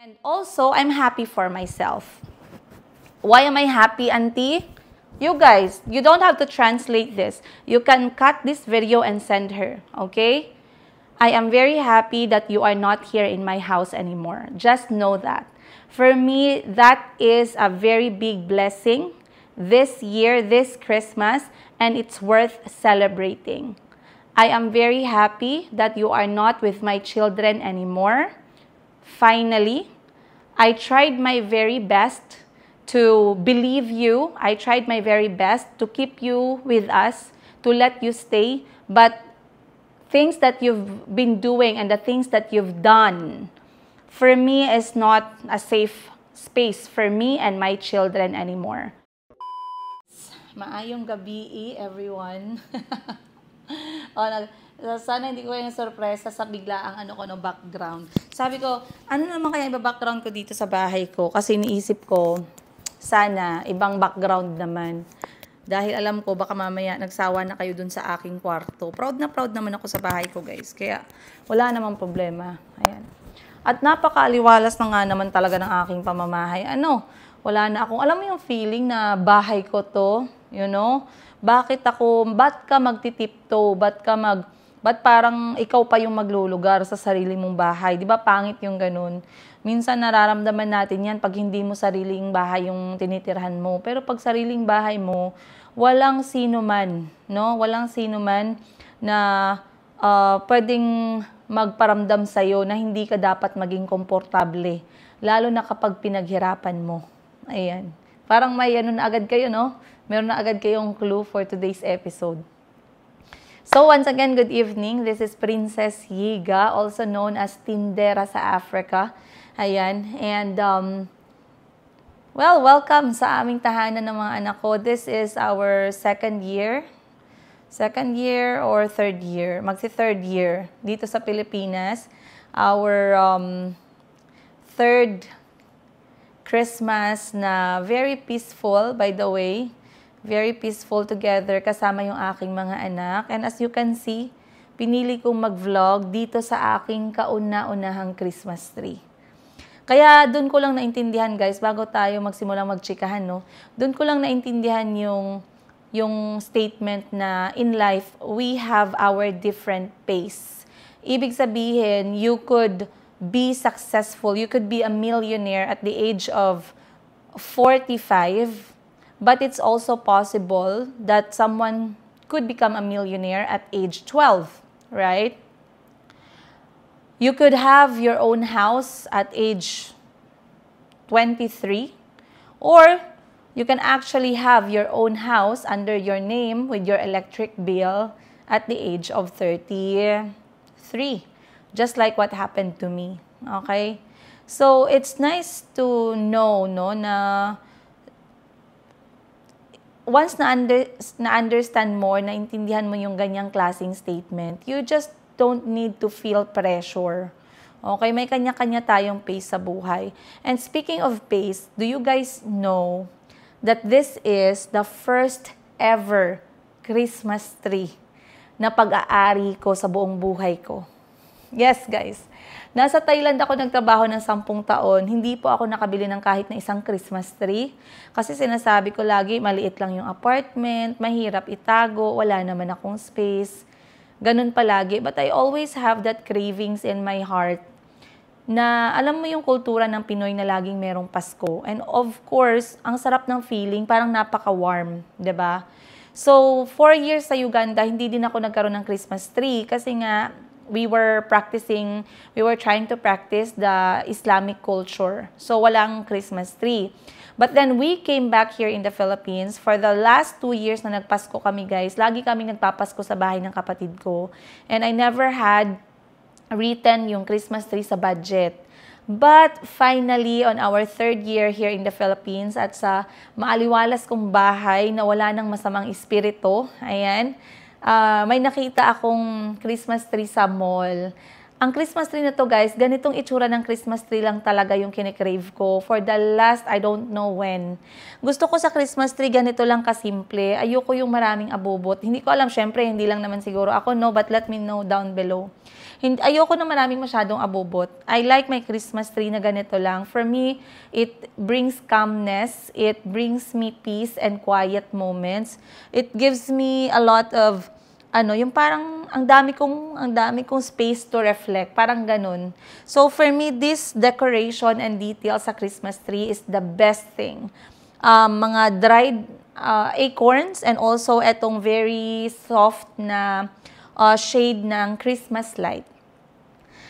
And also, I'm happy for myself. Why am I happy, Auntie? You guys, you don't have to translate this. You can cut this video and send her, okay? I am very happy that you are not here in my house anymore. Just know that. For me, that is a very big blessing this year, this Christmas, and it's worth celebrating. I am very happy that you are not with my children anymore. Finally, I tried my very best to believe you. I tried my very best to keep you with us, to let you stay. But things that you've been doing and the things that you've done, for me, is not a safe space for me and my children anymore. Maayong gabi, everyone. Sana hindi ko kayo na-surpresa sa biglaang background. Sabi ko, ano naman kaya iba-background ko dito sa bahay ko? Kasi iniisip ko, sana ibang background naman. Dahil alam ko, baka mamaya nagsawa na kayo dun sa aking kwarto. Proud naman ako sa bahay ko, guys. Kaya wala namang problema. Ayan. At napakaaliwalas na nga naman talaga ng aking pamamahay. Wala na akong, alam mo yung feeling na bahay ko to, you know? Ba't ka magtitipto? Ba't parang ikaw pa yung maglulugar sa sarili mong bahay? Di ba pangit yung ganun? Minsan nararamdaman natin yan pag hindi mo sariling bahay yung tinitirhan mo. Pero pag sariling bahay mo, walang sino man, no? Walang sino man na pwedeng magparamdam sa'yo na hindi ka dapat maging komportable. Lalo na kapag pinaghirapan mo. Ayan. Parang may na agad kayo, no? Meron na agad kayong clue for today's episode. So once again, good evening. This is Princess Yiga, also known as Tindera sa Africa. Ayan. And, well, welcome sa aming tahanan ng mga anak ko. This is our second year or third year. Magsi-third year dito sa Pilipinas. Our third Christmas na very peaceful, by the way. Very peaceful together kasama yung aking mga anak. And as you can see, pinili kong mag-vlog dito sa aking kauna-unahang Christmas tree. Kaya doon ko lang naintindihan, guys, bago tayo magsimulang magchikahan, no? Doon ko lang naintindihan yung statement na in life, we have our different pace. Ibig sabihin, you could be successful, you could be a millionaire at the age of 45, but it's also possible that someone could become a millionaire at age 12, right? You could have your own house at age 23, or you can actually have your own house under your name with your electric bill at the age of 33, just like what happened to me, okay? So, it's nice to know, no, na once na-understand mo, naintindihan mo yung ganyang klaseng statement, you just don't need to feel pressure. Okay? May kanya-kanya tayong pace sa buhay. And speaking of pace, do you guys know that this is the first ever Christmas tree na pag-aari ko sa buong buhay ko? Yes, guys. Nasa Thailand ako nagtrabaho ng 10 taon. Hindi po ako nakabili ng kahit na isang Christmas tree. Kasi sinasabi ko lagi, maliit lang yung apartment, mahirap itago, wala naman akong space. Ganun palagi. But I always have that cravings in my heart na alam mo yung kultura ng Pinoy na laging merong Pasko. And of course, ang sarap ng feeling, parang napaka-warm, 'di ba? So, 4 years sa Uganda, hindi din ako nagkaroon ng Christmas tree kasi nga we were trying to practice the Islamic culture. So, walang Christmas tree. But then, we came back here in the Philippines. For the last 2 years na nagpasko kami, guys, lagi kami nagpapasko sa bahay ng kapatid ko. And I never had written yung Christmas tree sa budget. But finally, on our 3rd year here in the Philippines, at sa maaliwalas kong bahay na wala ng masamang espiritu, ayan, may nakita akong Christmas tree sa mall. Ang Christmas tree na to guys, ganitong itsura ng Christmas tree lang talaga yung kinikrave ko for the last I don't know when. Gusto ko sa Christmas tree ganito lang kasimple. Ayoko yung maraming abubot. Hindi ko alam, syempre hindi lang naman siguro ako, no, but let me know down below. Ayoko na maraming masyadong abubot. I like my Christmas tree na ganito lang. For me, it brings calmness, it brings me peace and quiet moments. It gives me a lot of yung parang ang dami kong space to reflect, parang ganun. So for me, this decoration and detail sa Christmas tree is the best thing. Mga dried acorns and also etong very soft na shade ng Christmas light.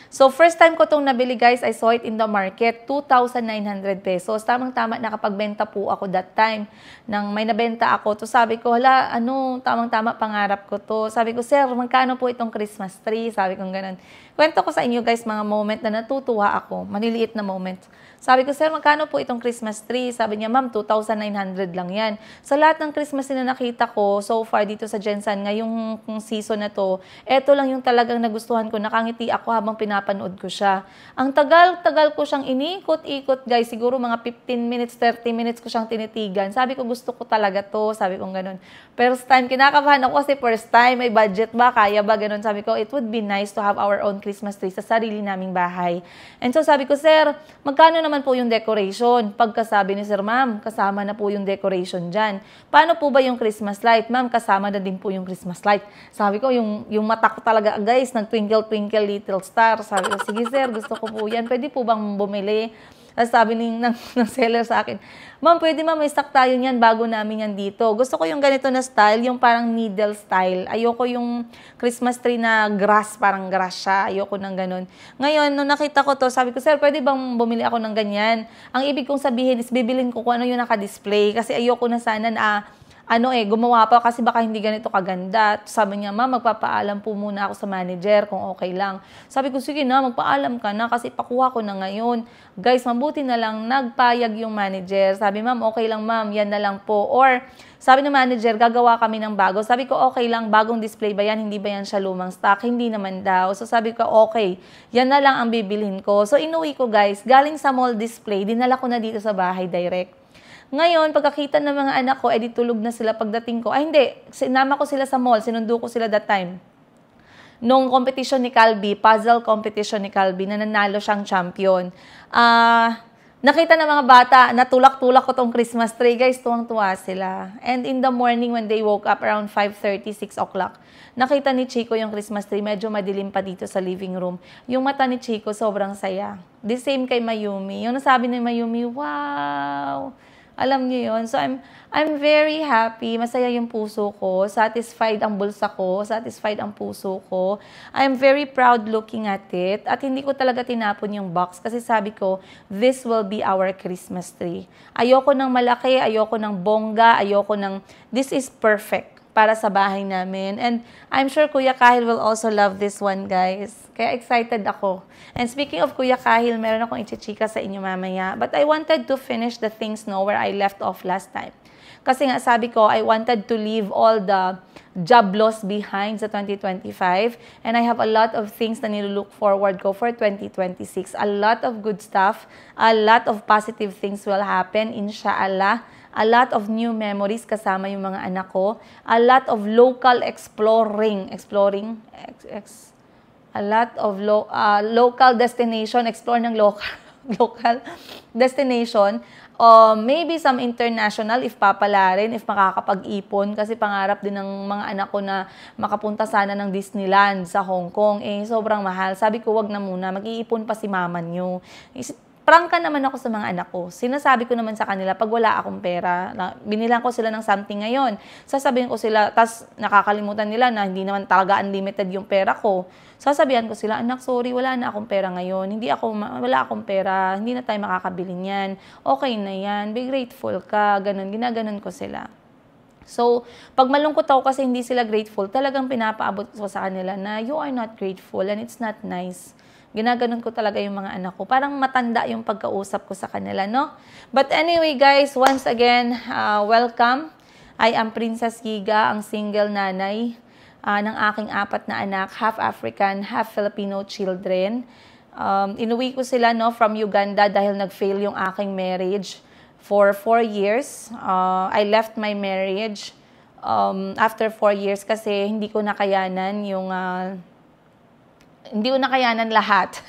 So, first time ko itong nabili guys, I saw it in the market, 2,900 pesos. Tamang-tama nakapagbenta po ako that time. Nang may nabenta ako, to sabi ko, hala, tamang-tama pangarap ko to. Sabi ko, sir, magkano po itong Christmas tree? Sabi ko ganun. Kwento ko sa inyo guys, mga moment na natutuwa ako, maliliit na moment. Sabi ko, sir, magkano po itong Christmas tree? Sabi niya, ma'am, 2,900 lang yan. Sa lahat ng Christmas na nakita ko so far dito sa Jensen, ngayong season na to, eto lang yung talagang nagustuhan ko. Nakangiti ako habang pinapanood ko siya. Ang tagal-tagal ko siyang inikot-ikot, guys. Siguro mga 15 minutes, 30 minutes ko siyang tinitigan. Sabi ko, gusto ko talaga to. Sabi ko ganun. First time, kinakabahan ako kasi first time, may budget ba? Kaya ba? Ganun. Sabi ko, it would be nice to have our own Christmas tree sa sarili naming bahay. And so sabi ko, sir, magkano naman po yung decoration? Pagkasabi ni sir, ma'am, kasama na po yung decoration dyan. Paano po ba yung Christmas light? Ma'am, kasama na din po yung Christmas light. Sabi ko, yung mata ko talaga, guys, nag-twinkle, twinkle, little star. Sabi ko, sige sir, gusto ko po yan. Pwede po bang bumili? Tapos sabi ng seller sa akin, ma'am, pwede ma'am, may stock tayo niyan bago namin yan dito. Gusto ko yung ganito na style, yung parang needle style. Ayoko yung Christmas tree na grass, parang grass siya. Ayoko ng ganun. Ngayon, nung nakita ko to, sabi ko, sir, pwede bang bumili ako ng ganyan? Ang ibig kong sabihin is bibilin ko kung ano yung naka-display. Kasi ayoko na sana na gumawa pa kasi baka hindi ganito kaganda. Sabi niya, ma'am, magpapaalam po muna ako sa manager kung okay lang. Sabi ko, sige na, magpaalam ka na kasi pakuha ko na ngayon. Guys, mabuti na lang, nagpayag yung manager. Sabi, ma'am, okay lang ma'am, yan na lang po. Or, sabi ng manager, gagawa kami ng bago. Sabi ko, okay lang, bagong display ba yan? Hindi ba yan siya lumang stock? Hindi naman daw. So sabi ko, okay, yan na lang ang bibilhin ko. So inuwi ko guys, galing sa mall display, dinala ko na dito sa bahay direct. Ngayon, pagkakita ng mga anak ko, edi tulog na sila pagdating ko. Ay, hindi. Sinama ko sila sa mall. Sinundo ko sila that time. Nung competition ni Calby, puzzle competition ni Calby, na nanalo siyang champion. Nakita ng mga bata, natulak-tulak ko tong Christmas tree. Guys, tuwang-tuwa sila. And in the morning, when they woke up around 5:30, 6 o'clock, nakita ni Chico yung Christmas tree. Medyo madilim pa dito sa living room. Yung mata ni Chico, sobrang saya. The same kay Mayumi. Yung nasabi ni Mayumi, wow! Alam niyo yun. So, I'm very happy. Masaya yung puso ko. Satisfied ang bulsa ko. Satisfied ang puso ko. I'm very proud looking at it. At hindi ko talaga tinapon yung box. Kasi sabi ko, this will be our Christmas tree. Ayoko ng malaki. Ayoko ng bongga. Ayoko ng, this is perfect para sa bahay namin. And I'm sure Kuya Kahil will also love this one, guys. Kaya excited ako. And speaking of Kuya Kahil, meron akong ichichika sa inyo mamaya. But I wanted to finish the things where I left off last time. Kasi nga sabi ko, I wanted to leave all the job loss behind sa 2025. And I have a lot of things na nilook forward ko for 2026. A lot of good stuff. A lot of positive things will happen, inshallah. A lot of new memories kasama yung mga anak ko. A lot of local exploring. A lot of local destination. Explore ng local destination. Maybe some international if papalarin, if makakapag-ipon. Kasi pangarap din ng mga anak ko na makapunta sana ng Disneyland sa Hong Kong. Sobrang mahal. Sabi ko, wag na muna. Mag-iipon pa si mama nyo. Prangka naman ako sa mga anak ko. Sinasabi ko naman sa kanila, pag wala akong pera, binilang ko sila ng something ngayon. Sasabihin ko sila, tas nakakalimutan nila na hindi naman talaga unlimited yung pera ko. Sasabihan ko sila, anak, sorry, wala na akong pera ngayon. Wala akong pera, hindi na tayo makakabili niyan. Okay na yan, be grateful ka, ganun, ginaganon ko sila. So, pag malungkot ako kasi hindi sila grateful, talagang pinapaabot ko sa kanila na you are not grateful and it's not nice. Ginaganon ko talaga yung mga anak ko. Parang matanda yung pagkausap ko sa kanila, no? But anyway, guys, once again, welcome. I am Princess Giga, ang single nanay. ng aking 4 na anak, half African, half Filipino children. Inuwi ko sila from Uganda dahil nag-fail yung aking marriage for 4 years. I left my marriage after 4 years kasi hindi ko nakayanan lahat.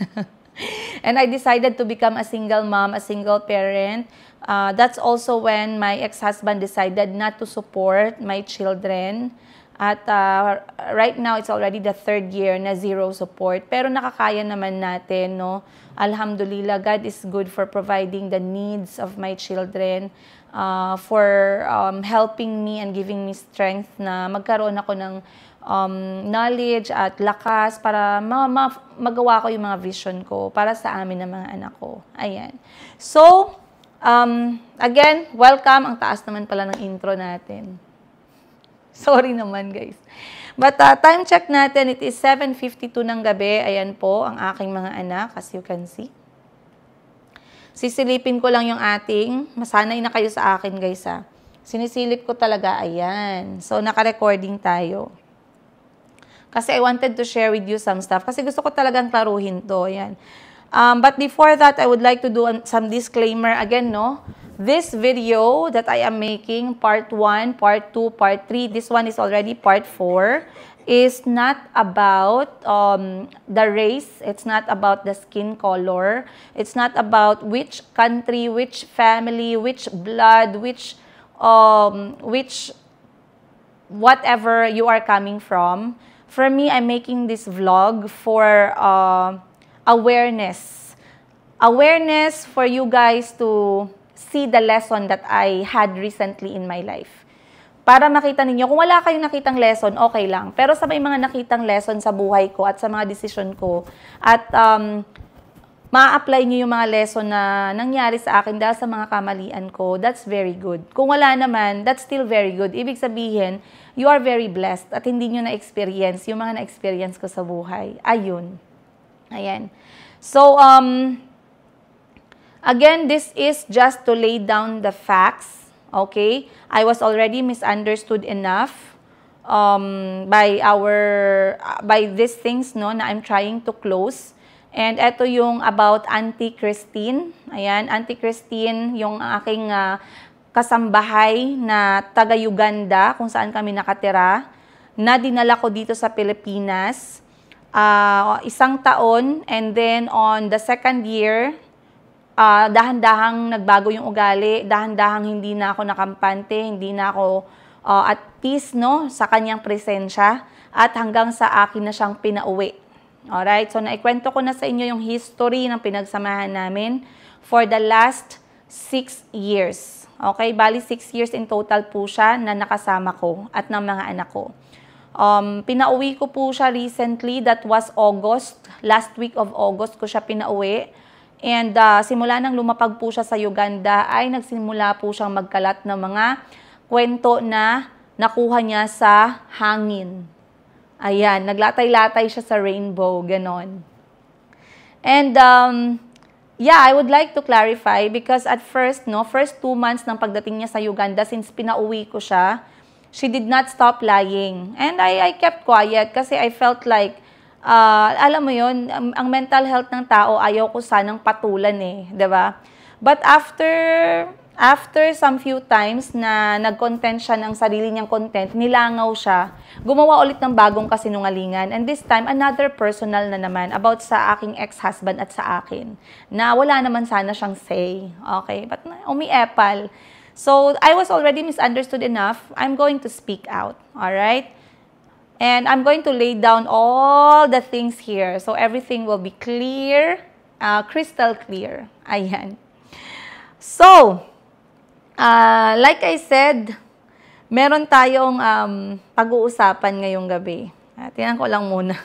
And I decided to become a single mom, a single parent. That's also when my ex-husband decided not to support my children. At right now, it's already the 3rd year na zero support. Pero nakakaya naman natin, no? Alhamdulillah, God is good for providing the needs of my children, for helping me and giving me strength na magkaroon ako ng knowledge at lakas para magawa ko yung mga vision ko para sa amin ng mga anak ko. Ayan. So, again, welcome. Ang taas naman pala ng intro natin. Sorry naman, guys. But time check natin, it is 7:52 ng gabi. Ayan po ang aking mga anak, as you can see. Sisilipin ko lang yung ating. Masanay na kayo sa akin, guys, ha. Sinisilip ko talaga. Ayan. So, naka-recording tayo. Kasi I wanted to share with you some stuff. Kasi gusto ko talagang klaruhin to. Ayan. But before that, I would like to do some disclaimer again, no? This video that I am making, part 1, part 2, part 3, this one is already part 4, is not about the race. It's not about the skin color. It's not about which country, which family, which blood, which whatever you are coming from. For me, I'm making this vlog for awareness. Awareness for you guys to see the lesson that I had recently in my life. Para makita ninyo, kung wala kayong nakitang lesson, okay lang. Pero sa may mga nakitang lesson sa buhay ko at sa mga decision ko, at ma-apply nyo yung mga lesson na nangyari sa akin dahil sa mga kamalian ko, that's very good. Kung wala naman, that's still very good. Ibig sabihin, you are very blessed at hindi nyo na-experience yung mga na-experience ko sa buhay. Ayun. Ayan. So, again, this is just to lay down the facts, okay? I was already misunderstood enough by these things, no, na I'm trying to close. And ito yung about Auntie Christine. Ayan, Auntie Christine, yung aking kasambahay na taga-Uganda, kung saan kami nakatira, na dinala ko dito sa Pilipinas. 1 taon, and then on the 2nd year, dahan-dahang nagbago yung ugali, dahan-dahang hindi na ako nakampante, hindi na ako at peace, no, sa kanyang presensya, at hanggang sa akin na siyang pinauwi. Alright, so naikwento ko na sa inyo yung history ng pinagsamahan namin for the last 6 years. Okay, bali 6 years in total po siya na nakasama ko at ng mga anak ko. Pinauwi ko po siya recently, that was August, last week of August ko siya pinauwi. And simula nang lumapag po siya sa Uganda, ay nagsimula po siyang magkalat ng mga kwento na nakuha niya sa hangin. Ayan, naglatay-latay siya sa rainbow, ganon. And yeah, I would like to clarify because at first, no, first 2 months ng pagdating niya sa Uganda, since pinauwi ko siya, she did not stop lying. And I kept quiet kasi I felt like, alam mo yun, ang mental health ng tao, ayaw ko sanang patulan eh, diba? But after some few times na nag-content siya ng sarili niyang content, nilangaw siya, gumawa ulit ng bagong kasinungalingan. And this time, another personal na naman about sa aking ex-husband at sa akin, na wala naman sana siyang say. Okay? But umiepal. So, I was already misunderstood enough. I'm going to speak out. Alright? And I'm going to lay down all the things here. So, everything will be clear, crystal clear. Ayan. So, like I said, meron tayong pag-uusapan ngayong gabi. Tingnan ko lang muna.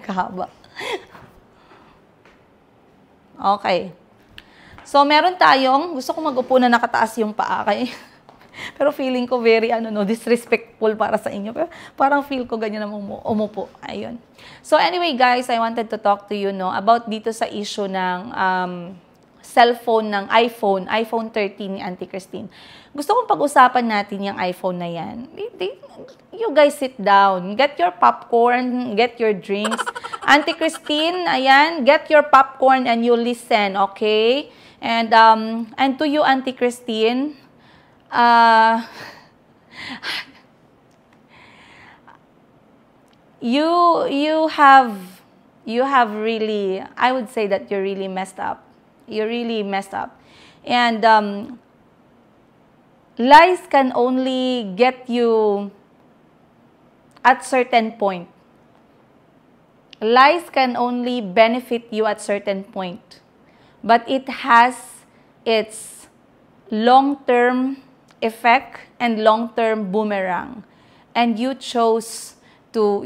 Kahaba. Okay. So, meron tayong, gusto ko mag-upo na nakataas yung paa. Okay? Pero feeling ko very, disrespectful para sa inyo. Pero parang feel ko ganyan na umupo. Ayun. So, anyway, guys, I wanted to talk to you, about dito sa issue ng cellphone ng iPhone 13 ni Auntie Christine. Gusto kong pag-usapan natin yung iPhone na yan. You guys sit down, get your popcorn, get your drinks. Auntie Christine, ayan, get your popcorn and you listen, okay? And to you, Auntie Christine, you have really, I would say that you're really messed up. You're really messed up. And lies can only get you at certain point. Lies can only benefit you at certain point. But it has its long-term effect and long-term boomerang. And you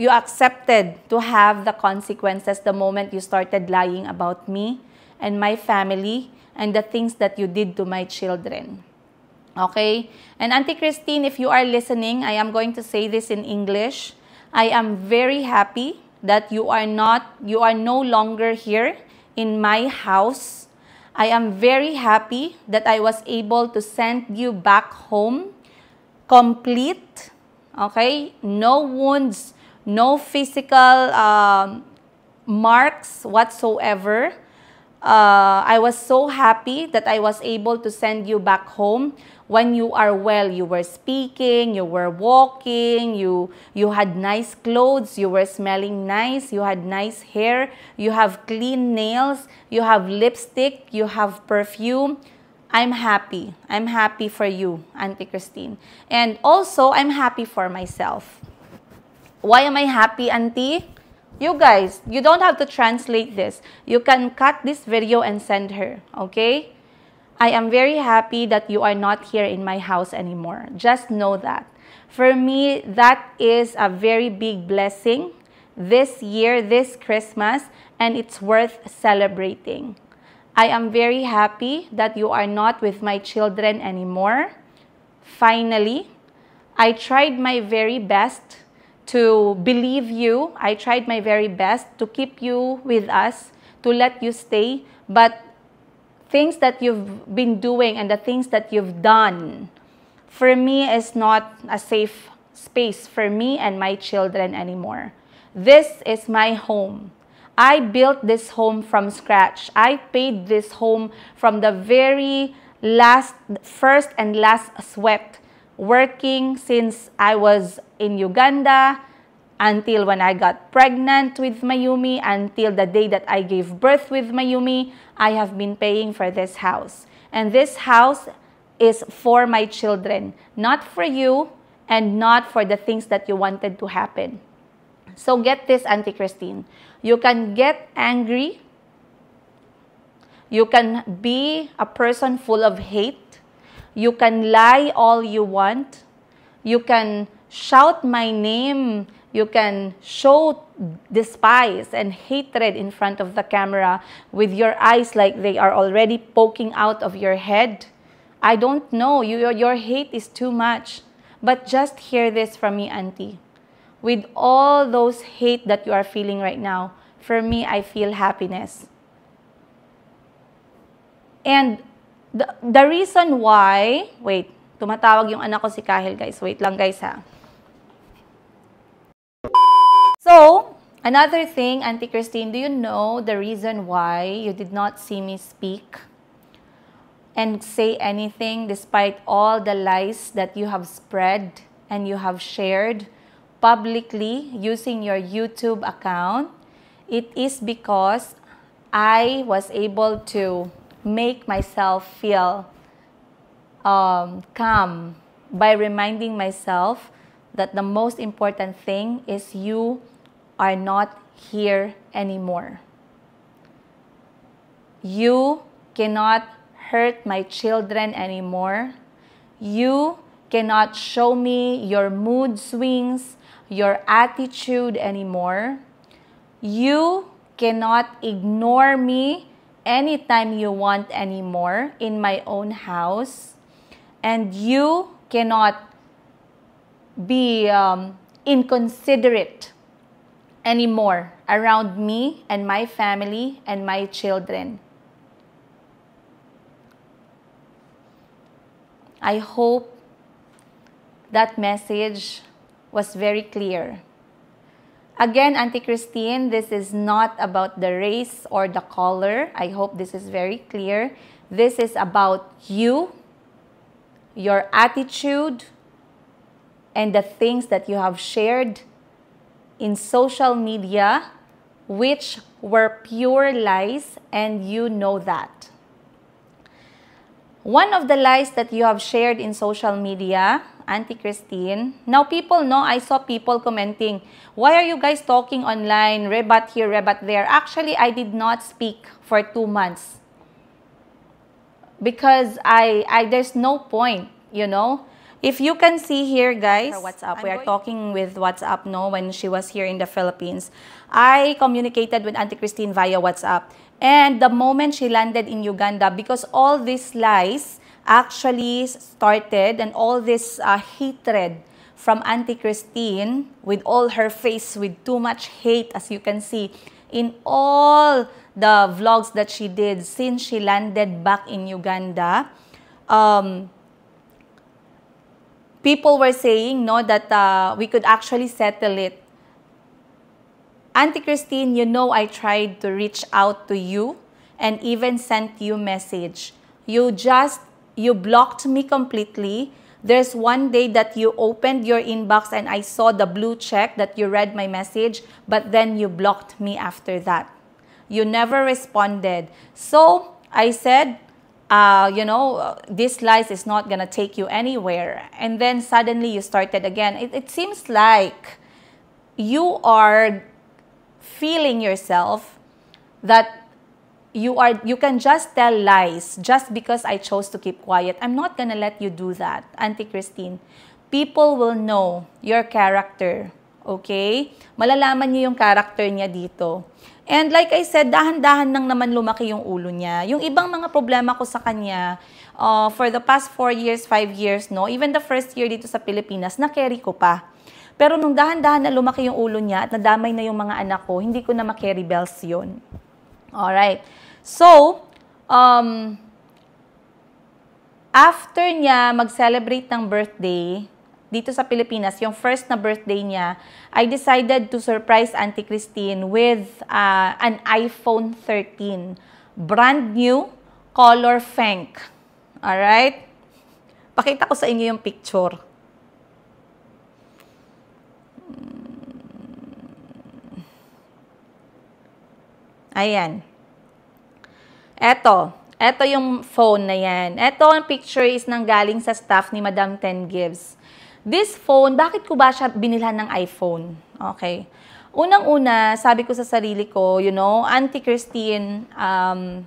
accepted to have the consequences the moment you started lying about me and my family and the things that you did to my children. Okay? And Auntie Christine, if you are listening, I am going to say this in English. I am very happy that you are no longer here in my house. I am very happy that I was able to send you back home complete. Okay? No wounds, no physical marks whatsoever. I was so happy that I was able to send you back home when you are well. You were speaking, you were walking, you had nice clothes, you were smelling nice, you had nice hair, you have clean nails, you have lipstick, you have perfume. I'm happy. I'm happy for you, Auntie Christine. And also, I'm happy for myself. Why am I happy, Auntie? You guys, you don't have to translate this. You can cut this video and send her, okay? I am very happy that you are not here in my house anymore. Just know that. For me, that is a very big blessing this year, this Christmas, and it's worth celebrating. I am very happy that you are not with my children anymore. Finally, I tried my very best to believe you. I tried my very best to keep you with us, to let you stay. But things that you've been doing and the things that you've done, for me, is not a safe space for me and my children anymore. This is my home. I built this home from scratch. I paid this home from the very first and last sweat, working since I was in Uganda until when I got pregnant with Mayumi, until the day that I gave birth with Mayumi. I have been paying for this house. And this house is for my children, not for you and not for the things that you wanted to happen. So get this, Auntie Christine. You can get angry. You can be a person full of hate. You can lie all you want. You can shout my name. You can show despise and hatred in front of the camera with your eyes like they are already poking out of your head. I don't know. Your hate is too much. But just hear this from me, Auntie. With all those hate that you are feeling right now, for me, I feel happiness. And the reason why, wait, tumatawag yung anak ko si Kahil, guys. Wait lang, guys, ha. So, another thing, Auntie Christine, do you know the reason why you did not see me speak and say anything despite all the lies that you have spread and you have shared publicly using your YouTube account? It is because I was able to make myself feel calm by reminding myself that the most important thing is you are not here anymore. You cannot hurt my children anymore. You cannot show me your mood swings, your attitude anymore. You cannot ignore me anytime you want anymore in my own house. And you cannot be inconsiderate anymore around me and my family and my children. I hope that message was very clear. Again, Auntie Christine, this is not about the race or the color. I hope this is very clear. This is about you, your attitude, and the things that you have shared in social media, which were pure lies, and you know that. One of the lies that you have shared in social media, Auntie Christine, now people know, I saw people commenting, why are you guys talking online, rebut here, rebut there? Actually, I did not speak for 2 months because there's no point, you know. If you can see here, guys, WhatsApp, we are talking with WhatsApp, no, when she was here in the Philippines. I communicated with Auntie Christine via WhatsApp. And the moment she landed in Uganda, because all these lies actually started and all this hatred from Auntie Christine with all her face with too much hate, as you can see, in all the vlogs that she did since she landed back in Uganda. People were saying, no, that we could actually settle it. Auntie Christine, you know I tried to reach out to you and even sent you message. You blocked me completely. There's one day that you opened your inbox and I saw the blue check that you read my message, but then you blocked me after that. You never responded. So I said, you know, this lies is not going to take you anywhere. And then suddenly you started again. It seems like you are feeling yourself that you can just tell lies just because I chose to keep quiet. I'm not going to let you do that, Auntie Christine. People will know your character, okay? Malalaman niyo yung character niya dito. And like I said, dahan-dahan nang naman lumaki yung ulo niya. Yung ibang mga problema ko sa kanya, for the past 4 years, 5 years, no, even the first year dito sa Pilipinas, na-carry ko pa. Pero nung dahan-dahan na lumaki yung ulo niya at nadamay na yung mga anak ko, hindi ko na ma-carry bells yun. Alright. So, after niya mag-celebrate ng birthday, dito sa Pilipinas, yung first na birthday niya, I decided to surprise Auntie Christine with an iPhone 13. Brand new, color Fenk. Alright? Pakita ko sa inyo yung picture. Ayan. Eto yung phone na yan. Eto ang picture is nanggaling sa staff ni Madam Ten Gives. This phone, bakit ko ba siya binilhan ng iPhone? Okay. Unang-una, sabi ko sa sarili ko, you know, Auntie Christine, and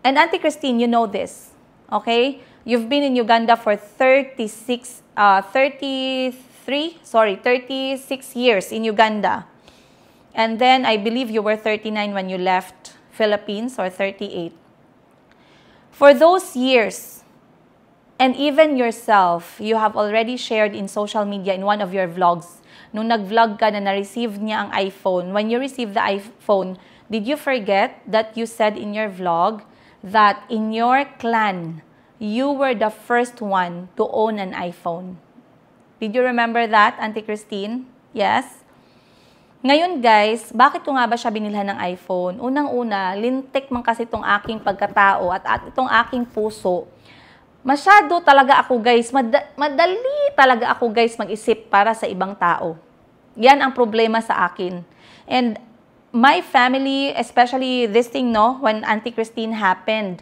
Auntie Christine, you know this. Okay? You've been in Uganda for 36 years in Uganda. And then, I believe you were 39 when you left Philippines, or 38. For those years, and even yourself, you have already shared in social media in one of your vlogs, nung nag-vlog ka na na-receive niya ang iPhone, when you received the iPhone, did you forget that you said in your vlog that in your clan, you were the first one to own an iPhone? Did you remember that, Auntie Christine? Yes? Ngayon guys, bakit ko nga ba siya binilhan ng iPhone? Unang-una, lintik man kasi itong aking pagkatao at itong aking puso. Masyado talaga ako guys, madali talaga ako guys mag-isip para sa ibang tao. Yan ang problema sa akin. And my family, especially this thing, no, when Auntie Christine happened,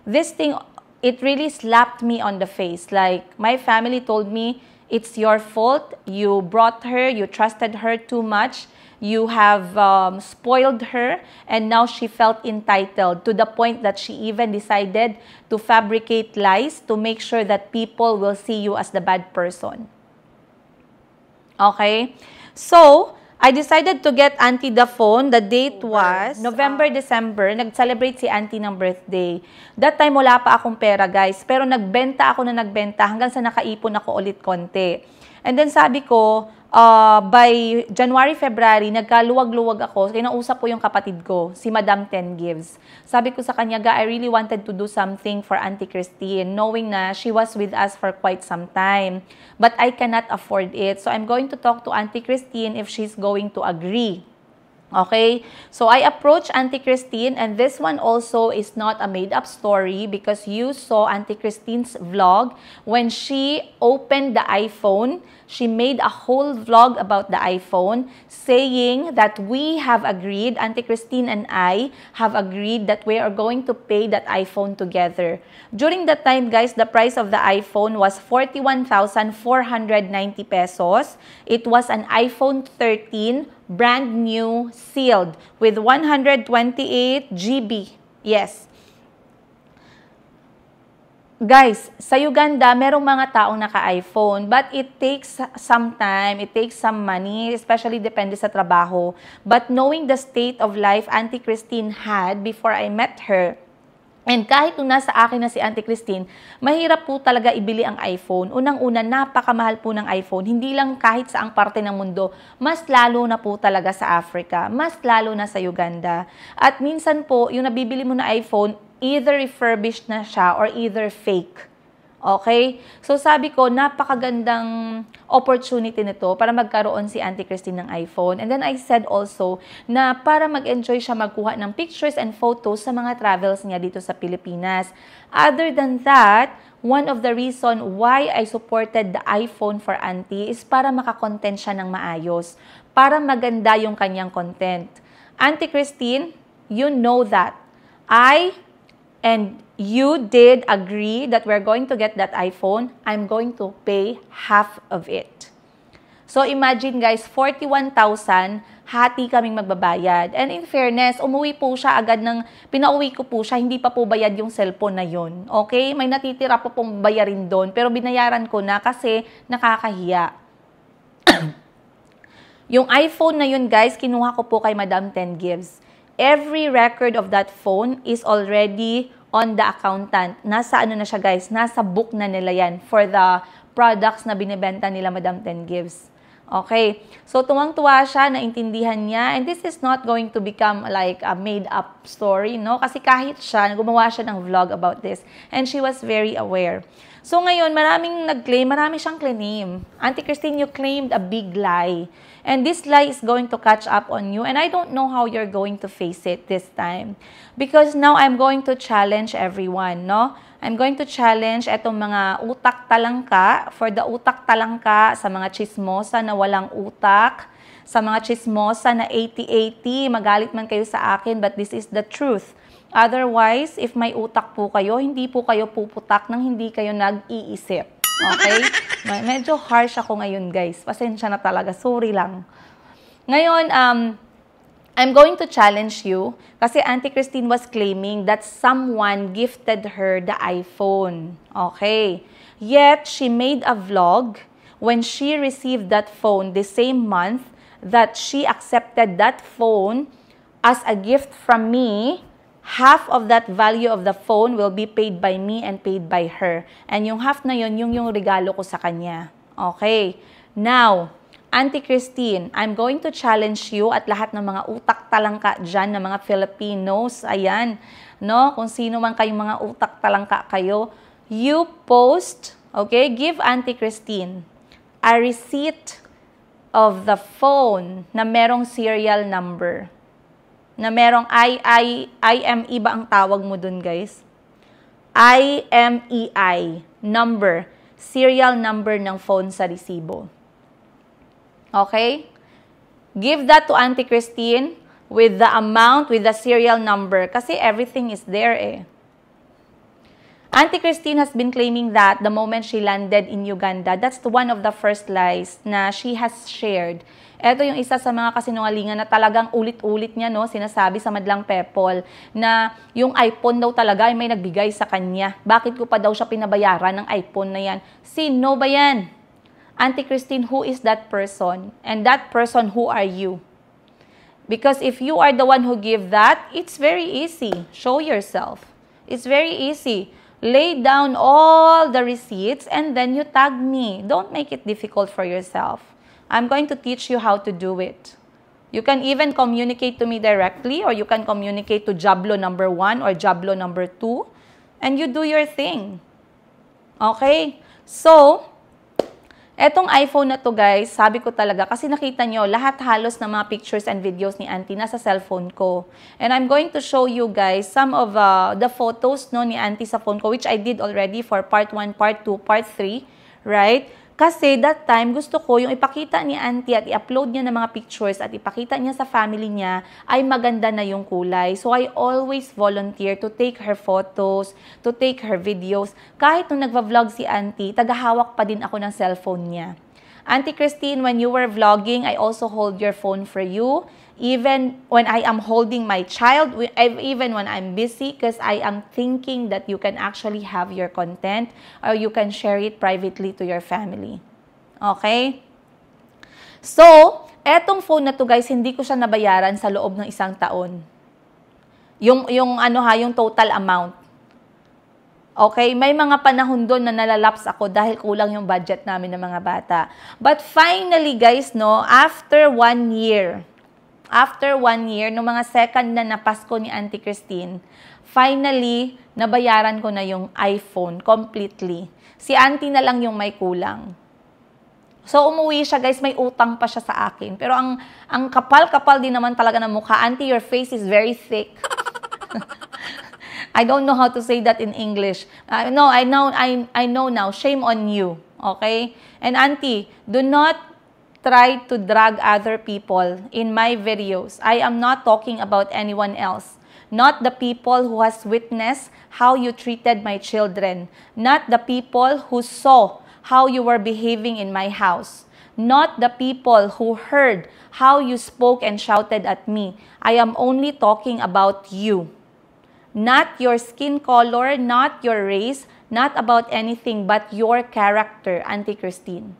this thing, it really slapped me on the face. Like, my family told me, it's your fault. You brought her, you trusted her too much. You have spoiled her, and now she felt entitled to the point that she even decided to fabricate lies to make sure that people will see you as the bad person. Okay? So, I decided to get Auntie the phone. The date was November, December. Nag-celebrate si Auntie ng birthday. That time, wala pa akong pera, guys. Pero nagbenta ako na nagbenta hanggang sa nakaipon ako ulit konti. And then sabi ko, by January, February, nagkaluwag-luwag ako. Kinausap po yung kapatid ko, si Madam Ten Gives. Sabi ko sa kanya, I really wanted to do something for Auntie Christine, knowing na she was with us for quite some time. But I cannot afford it. So I'm going to talk to Auntie Christine if she's going to agree. Okay, so I approached Auntie Christine, and this one also is not a made-up story because you saw Auntie Christine's vlog. When she opened the iPhone, she made a whole vlog about the iPhone, saying that we have agreed, Auntie Christine and I have agreed that we are going to pay that iPhone together. During that time, guys, the price of the iPhone was 41,490 pesos. It was an iPhone 13, brand new, sealed, with 128 GB. Yes. Guys, sa Uganda, merong mga taong naka-iPhone, but it takes some time, it takes some money, especially depende sa trabaho. But knowing the state of life Auntie Christine had before I met her, and kahit nung nasa akin na si Auntie Christine, mahirap po talaga ibili ang iPhone. Unang-una, napakamahal po ng iPhone. Hindi lang kahit saang parte ng mundo, mas lalo na po talaga sa Africa, mas lalo na sa Uganda. At minsan po, yung nabibili mo na iPhone, either refurbished na siya or either fake. Okay? So sabi ko, napakagandang opportunity nito para magkaroon si Auntie Christine ng iPhone. And then I said also na para mag-enjoy siya magkuha ng pictures and photos sa mga travels niya dito sa Pilipinas. Other than that, one of the reason why I supported the iPhone for Auntie is para makakontent siya ng maayos. Para maganda yung kanyang content. Auntie Christine, you know that and you did agree that we're going to get that iPhone. I'm going to pay half of it. So imagine guys, 41,000, hati kaming magbabayad. And in fairness, umuwi po siya agad pinauwi ko po siya, hindi pa po bayad yung cellphone na yun. Okay? May natitira po pong bayarin doon, pero binayaran ko na kasi nakakahiya. Yung iPhone na yun guys, kinuha ko po kay Madam Ten Gives. Every record of that phone is already on the accountant. Nasa ano na siya guys, nasa book na nila yan for the products na binibenta nila Madam Ten Gives. Okay, so tuwang-tuwa siya, naintindihan niya, and this is not going to become like a made-up story, no? Kasi kahit siya, gumawa siya ng vlog about this, and she was very aware. So ngayon, maraming nag-claim, marami siyang claim. Auntie Christine, you claimed a big lie. And this lie is going to catch up on you. And I don't know how you're going to face it this time. Because now I'm going to challenge everyone, no? I'm going to challenge etong mga utak talangka, for the utak talangka, sa mga chismosa na walang utak, sa mga chismosa na 80-80, magalit man kayo sa akin, but this is the truth. Otherwise, if may utak po kayo, hindi po kayo puputak nang hindi kayo nag-iisip. Okay? Medyo harsh ako ngayon, guys. Pasensya na talaga. Sorry lang. Ngayon, I'm going to challenge you kasi Auntie Christine was claiming that someone gifted her the iPhone. Okay? Yet, she made a vlog when she received that phone the same month that she accepted that phone as a gift from me. Half of that value of the phone will be paid by me and paid by her. And yung half na yun, yung regalo ko sa kanya. Okay? Now, Auntie Christine, I'm going to challenge you at lahat ng mga utak talangka dyan, ng mga Filipinos. Ayan, no? Kung sino man kayong mga utak talangka kayo, you post, okay? Give Auntie Christine a receipt of the phone na merong serial number. Na merong IMEI ba ang tawag mo dun, guys? IMEI number, serial number ng phone sa resibo. Okay? Give that to Auntie Christine with the amount, with the serial number, kasi everything is there eh. Auntie Christine has been claiming that the moment she landed in Uganda, that's one of the first lies na she has shared. Ito yung isa sa mga kasinungalingan na talagang ulit-ulit niya, no, sinasabi sa Madlang Pepol na yung iPhone daw talaga ay may nagbigay sa kanya. Bakit ko pa daw siya pinabayaran ng iPhone na yan? Sino ba yan? Auntie Christine, who is that person? And that person, who are you? Because if you are the one who give that, it's very easy. Show yourself. It's very easy. Lay down all the receipts and then you tag me. Don't make it difficult for yourself. I'm going to teach you how to do it. You can even communicate to me directly, or you can communicate to Jablo number 1 or Jablo number 2, and you do your thing. Okay? So, etong iPhone na to guys, sabi ko talaga, kasi nakita nyo, lahat halos ng mga pictures and videos ni Auntie nasa cellphone ko. And I'm going to show you guys some of the photos no, ni Auntie sa phone ko, which I did already for part 1, part 2, part 3, right? Kasi that time, gusto ko yung ipakita ni Auntie at i-upload niya ng mga pictures at ipakita niya sa family niya ay maganda na yung kulay. So, I always volunteer to take her photos, to take her videos. Kahit nung nagva-vlog si Auntie, tagahawak pa din ako ng cellphone niya. Auntie Christine, when you were vlogging, I also hold your phone for you. Even when I am holding my child, even when I'm busy, because I am thinking that you can actually have your content or you can share it privately to your family. Okay? So, etong phone na to guys, hindi ko siya nabayaran sa loob ng 1 taon. Yung total amount. Okay, may mga panahon doon na nalalaps ako dahil kulang yung budget namin ng mga bata. But finally guys, no, after 1 year, nung mga second na Pasko ni Auntie Christine, finally, nabayaran ko na yung iPhone completely. Si Auntie na lang yung may kulang. So, umuwi siya, guys, may utang pa siya sa akin. Pero ang kapal-kapal din naman talaga ng mukha. Auntie, your face is very thick. I don't know how to say that in English. No, I know now. Shame on you. Okay? And Auntie, do not try to drag other people in my videos. I am not talking about anyone else. Not the people who has witnessed how you treated my children. Not the people who saw how you were behaving in my house. Not the people who heard how you spoke and shouted at me. I am only talking about you. Not your skin color, not your race, not about anything but your character, Auntie Christine.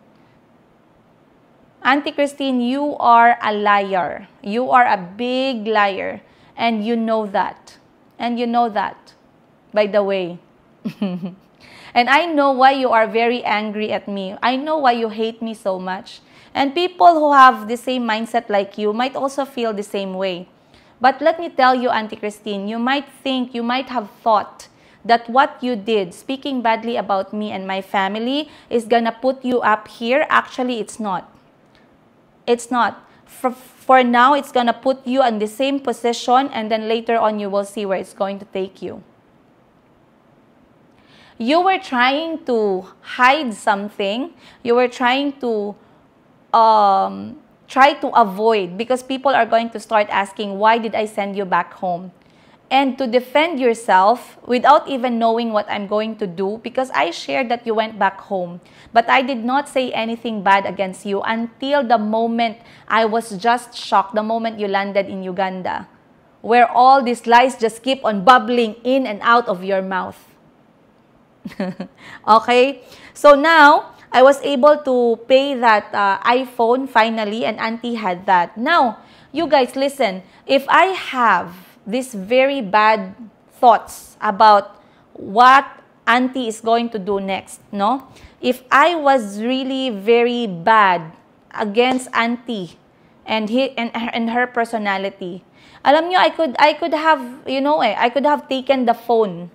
Auntie Christine, you are a liar. You are a big liar. And you know that. And you know that, by the way. And I know why you are very angry at me. I know why you hate me so much. And people who have the same mindset like you might also feel the same way. But let me tell you, Auntie Christine, you might have thought that what you did, speaking badly about me and my family, is gonna put you up here. Actually, it's not. It's not. For now, it's gonna put you in the same position, and then later on, you will see where it's going to take you. You were trying to hide something. You were trying to avoid, because people are going to start asking, why did I send you back home? And to defend yourself without even knowing what I'm going to do, because I shared that you went back home. But I did not say anything bad against you until the moment I was just shocked, the moment you landed in Uganda, where all these lies just keep on bubbling in and out of your mouth. Okay? So now, I was able to pay that iPhone finally, and Auntie had that. Now, you guys, listen. If I have these very bad thoughts about what Auntie is going to do next, no? If I was really very bad against Auntie and her personality, alam nyo, I could have, I could have taken the phone,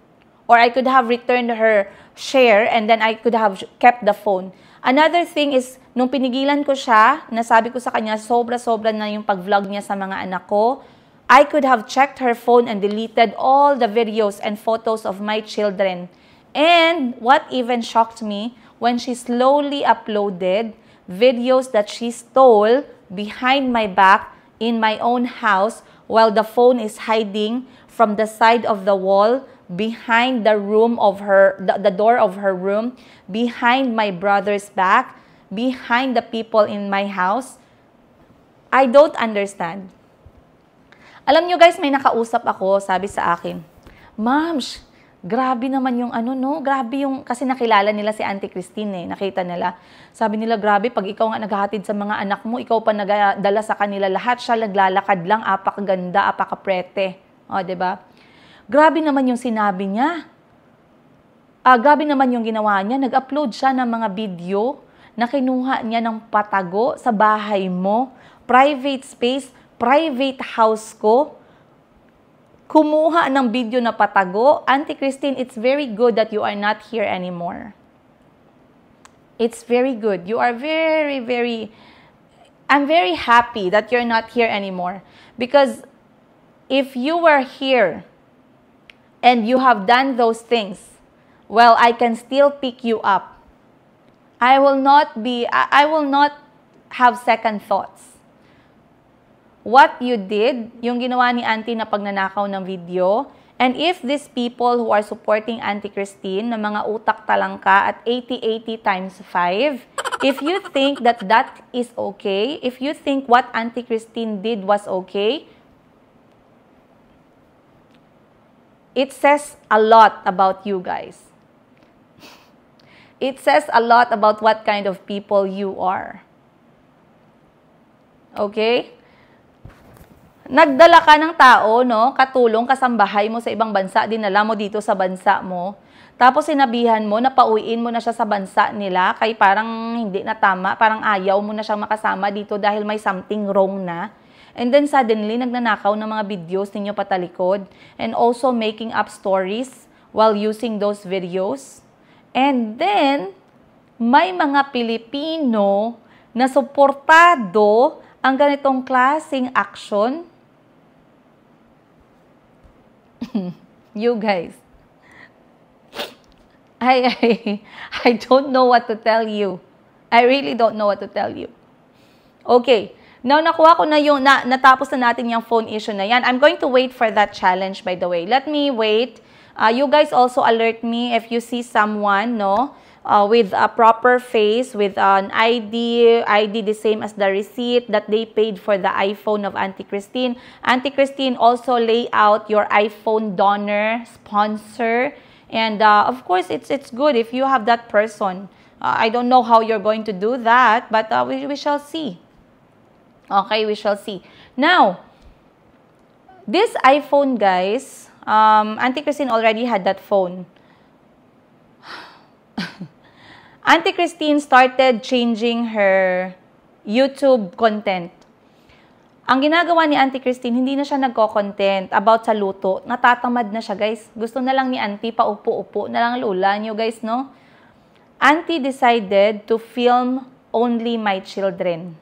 or I could have returned her share, and then I could have kept the phone. Another thing is, nung pinigilan ko siya, nasabi ko sa kanya, sobra-sobra na yung pag-vlog niya sa mga anak ko, I could have checked her phone and deleted all the videos and photos of my children. And what even shocked me, when she slowly uploaded videos that she stole behind my back in my own house, while the phone is hiding from the side of the wall, behind the room of the door of her room, behind my brother's back, behind the people in my house. I don't understand. Alam nyo guys, may nakausap ako, sabi sa akin, Mams, grabe naman yung grabe yung, kasi nakilala nila si Auntie Christine nakita nila. Sabi nila, grabe, pag ikaw nga naghahatid sa mga anak mo, ikaw pa nagadala sa kanila lahat, siya naglalakad lang, apakaganda, apakaprete. O, diba? Grabe naman yung sinabi niya. Grabe naman yung ginawa niya. Nag-upload siya ng mga video na kinuha niya ng patago sa bahay mo, private space, private house ko, kumuha ng video na patago. Auntie Christine, it's very good that you are not here anymore. It's very good. You are I'm very happy that you're not here anymore. Because if you were here and you have done those things, well, I can still pick you up. I will not have second thoughts. What you did, yung ginawa ni Auntie na pagnanakaw ng video, and if these people who are supporting Auntie Christine na mga utak talangka at 80 times 5, if you think that that is okay, if you think what Auntie Christine did was okay, it says a lot about you guys. It says a lot about what kind of people you are. Okay? Nagdala ka ng tao, no? Katulong, kasambahay mo sa ibang bansa, dinala mo dito sa bansa mo. Tapos sinabihan mo na pauwiin mo na siya sa bansa nila, kay parang hindi na tama, parang ayaw mo na siyang makasama dito dahil may something wrong na. And then suddenly, nagnanakaw ng mga videos ninyo patalikod and also making up stories while using those videos. And then, may mga Pilipino na suportado ang ganitong klaseng action. You guys, I don't know what to tell you. I really don't know what to tell you. Okay, now nakuha ko na yung, natapos na natin yung phone issue na yan. I'm going to wait for that challenge, by the way. Let me wait. You guys also alert me if you see someone, no, with a proper face, with an ID the same as the receipt that they paid for the iPhone of Auntie Christine. Auntie Christine also lay out your iPhone donor, sponsor, and of course, it's good if you have that person. I don't know how you're going to do that, but we shall see. Okay, we shall see. Now, this iPhone, guys, Auntie Christine already had that phone. Auntie Christine started changing her YouTube content. Ang ginagawa ni Auntie Christine, hindi na siya nagko-content about sa luto. Natatamad na siya, guys. Gusto na lang ni Auntie paupo-upo na lang lula niyo, guys, no? Auntie decided to film only my children.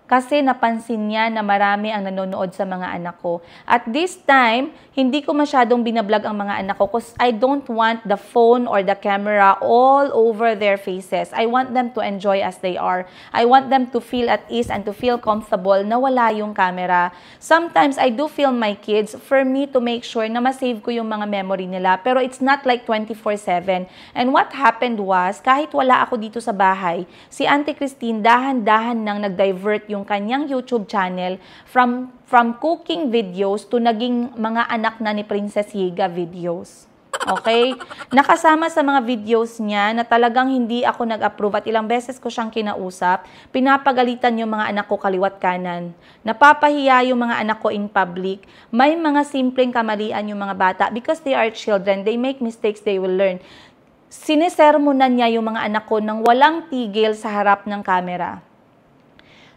Kasi napansin niya na marami ang nanonood sa mga anak ko. At this time, hindi ko masyadong binablog ang mga anak ko because I don't want the phone or the camera all over their faces. I want them to enjoy as they are. I want them to feel at ease and to feel comfortable na wala yung camera. Sometimes, I do film my kids for me to make sure na masave ko yung mga memory nila. Pero it's not like 24/7. And what happened was, kahit wala ako dito sa bahay, si Auntie Christine dahan-dahan nang nag-divert yung kanyang YouTube channel from cooking videos to naging mga anak na ni Princess Higa videos. Okay? Nakasama sa mga videos niya na talagang hindi ako nag-approve at ilang beses ko siyang kinausap, pinapagalitan yung mga anak ko kaliwat kanan. Napapahiya yung mga anak ko in public. May mga simpleng kamalian yung mga bata because they are children. They make mistakes, they will learn. Sinisermonan niya yung mga anak ko nang walang tigil sa harap ng camera.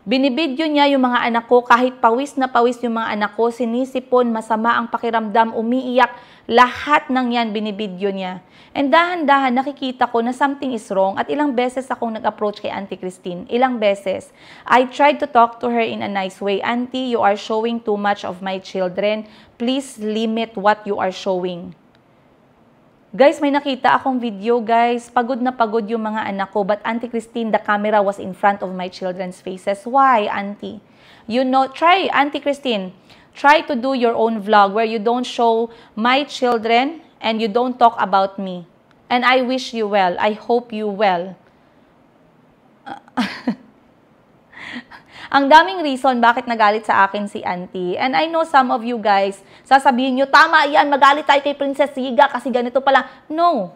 Binibidyo niya yung mga anak ko, kahit pawis na pawis yung mga anak ko, sinisipon, masama ang pakiramdam, umiiyak, lahat ng yan binibidyo niya. And dahan-dahan nakikita ko na something is wrong at ilang beses akong nag-approach kay Auntie Christine. Ilang beses. I tried to talk to her in a nice way. Auntie, you are showing too much of my children. Please limit what you are showing. Guys, may nakita akong video, guys. Pagod na pagod yung mga anak ko. But Auntie Christine, the camera was in front of my children's faces. Why, Auntie? You know, try, Auntie Christine, try to do your own vlog where you don't show my children and you don't talk about me. And I wish you well. I hope you well. Ang daming reason bakit nagalit sa akin si Auntie. And I know some of you guys, sasabihin nyo, tama yan, magalit tayo kay Princess Higa kasi ganito pala. No,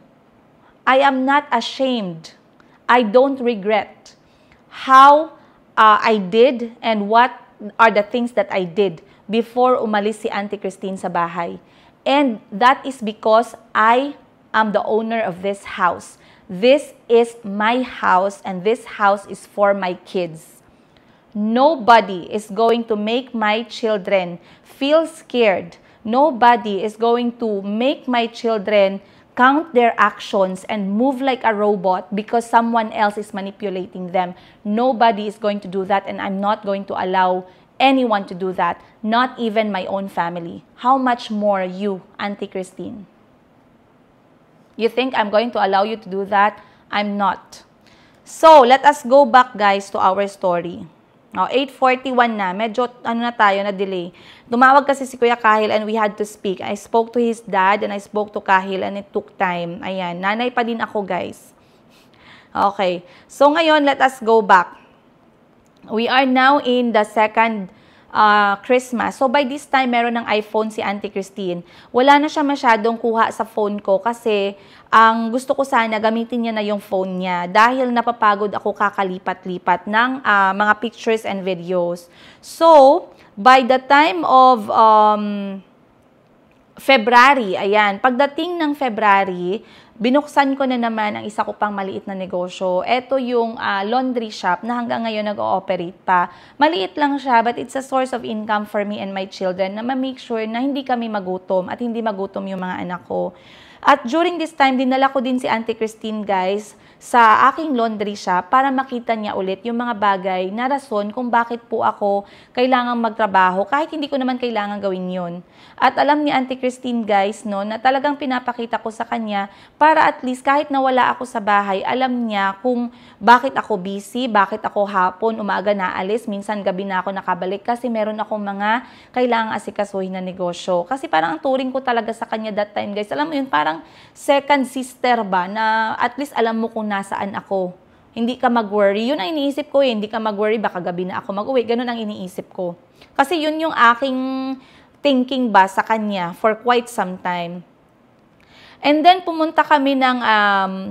I am not ashamed. I don't regret how I did and what are the things that I did before umalis si Auntie Christine sa bahay. And that is because I am the owner of this house. This is my house and this house is for my kids. Nobody is going to make my children feel scared. Nobody is going to make my children count their actions and move like a robot because someone else is manipulating them. Nobody is going to do that, and I'm not going to allow anyone to do that, not even my own family. How much more you, Auntie Christine? You think I'm going to allow you to do that? I'm not. So, let us go back, guys, to our story. Now, 8:41 na. Medyo, na-delay. Tumawag kasi si Kuya Kahil and we had to speak. I spoke to his dad and I spoke to Kahil and it took time. Ayan, nanay pa din ako, guys. Okay. So, ngayon, let us go back. We are now in the second Christmas. So, by this time, meron ng iPhone si Auntie Christine. Wala na siya masyadong kuha sa phone ko kasi ang gusto ko sana gamitin niya na yung phone niya dahil napapagod ako kakalipat-lipat ng mga pictures and videos. So, by the time of February, ayan, pagdating ng February, binuksan ko na naman ang isa ko pang maliit na negosyo. Ito yung laundry shop na hanggang ngayon nag-ooperate pa. Maliit lang siya, but it's a source of income for me and my children na ma-make sure na hindi kami magutom at hindi magutom yung mga anak ko. At during this time, dinala ko din si Auntie Christine, guys, sa aking laundry shop para makita niya ulit yung mga bagay na rason kung bakit po ako kailangang magtrabaho kahit hindi ko naman kailangan gawin yun. At alam ni Auntie Christine, guys, no, na talagang pinapakita ko sa kanya para at least kahit nawala ako sa bahay, alam niya kung bakit ako busy, bakit ako hapon, umaga naalis, minsan gabi na ako nakabalik kasi meron akong mga kailangang asikasuhin na negosyo. Kasi parang ang turing ko talaga sa kanya that time, guys. Alam mo yun, parang second sister ba na at least alam mo kung nasaan ako. Hindi ka mag-worry. Yun ang iniisip ko eh. Hindi ka mag-worry, baka gabi na ako mag-uwi. Ganun ang iniisip ko. Kasi yun yung aking thinking ba sa kanya for quite some time. And then, pumunta kami ng,